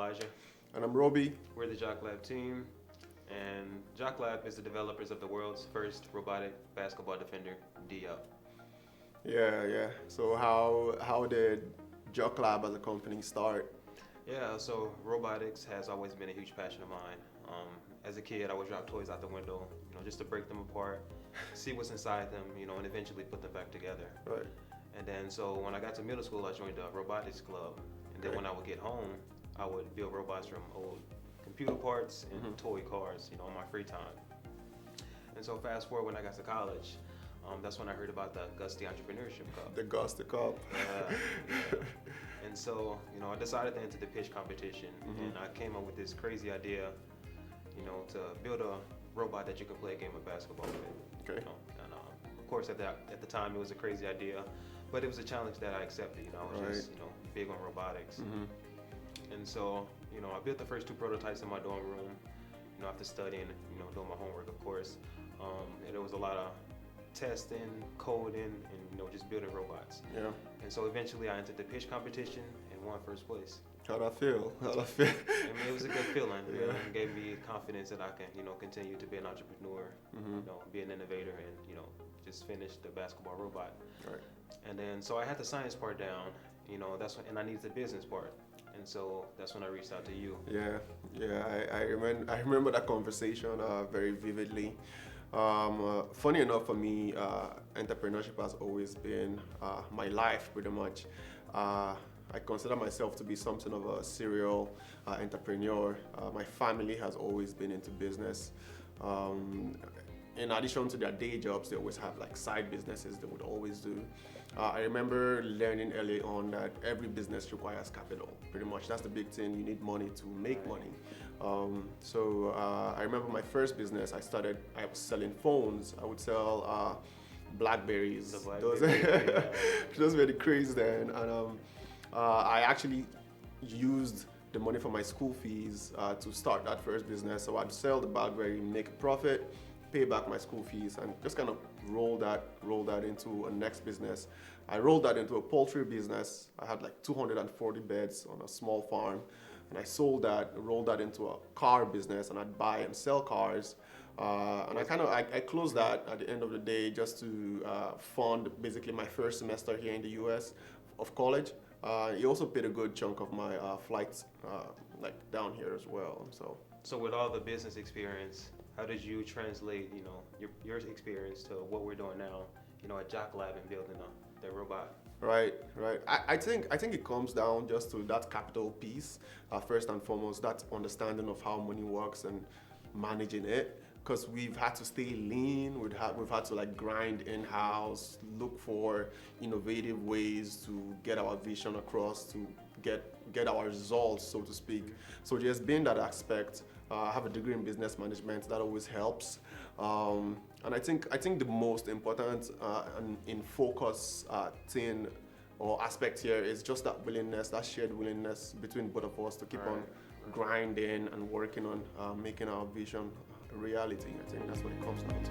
Elijah. And I'm Roby. We're the Jock Lab team, and Jock Lab is the developers of the world's first robotic basketball defender, DL. Yeah. So how did Jock Lab as a company start? Yeah, so robotics has always been a huge passion of mine. As a kid, I would drop toys out the window, just to break them apart, see what's inside them, and eventually put them back together. Right. And then, so when I got to middle school, I joined a robotics club. And then when I would get home, I would build robots from old computer parts and toy cars, on my free time. And so fast forward when I got to college, that's when I heard about the Gusty Entrepreneurship Cup. The Gusty Cup. Yeah. And so, I decided to enter the pitch competition, and I came up with this crazy idea, to build a robot that you could play a game of basketball with. Okay. And of course, at the time, it was a crazy idea, but it was a challenge that I accepted. I was just, big on robotics. And so, I built the first two prototypes in my dorm room, after studying, doing my homework, of course. And there was a lot of testing, coding, and, just building robots. Yeah. And so eventually I entered the pitch competition and won first place. How'd I feel? I mean, it was a good feeling. Yeah. It gave me confidence that I can, continue to be an entrepreneur, be an innovator, and, just finish the basketball robot. Right. And then, so I had the science part down, that's when, and I needed the business part. And so that's when I reached out to you. Yeah. I remember that conversation very vividly. Funny enough for me, entrepreneurship has always been my life pretty much. I consider myself to be something of a serial entrepreneur. My family has always been into business. In addition to their day jobs, they always have like side businesses they would always do. I remember learning early on that every business requires capital. Pretty much, that's the big thing. You need money to make money. So I remember my first business. I was selling phones. I would sell Blackberries. Those were the craze then. And I actually used the money from my school fees to start that first business. So I'd sell the Blackberry, make a profit, pay back my school fees, and just kind of roll that into a next business. I rolled that into a poultry business. I had like 240 beds on a small farm, and I sold that, rolled that into a car business, and I'd buy and sell cars. And I closed that at the end of the day just to fund basically my first semester here in the U.S. of college. He also paid a good chunk of my flights like down here as well. So with all the business experience, how did you translate, your experience to what we're doing now, at Jock Lab and building the robot? Right. I think it comes down just to that capital piece, first and foremost, that understanding of how money works and managing it. Because we've had to stay lean, we've had to like grind in-house, look for innovative ways to get our vision across, to get our results, so to speak. So just being that aspect, I have a degree in business management, that always helps. And I think the most important and in focus thing or aspect here is just that willingness, that shared willingness between both of us to keep on grinding and working on making our vision a reality. I think that's what it comes down to.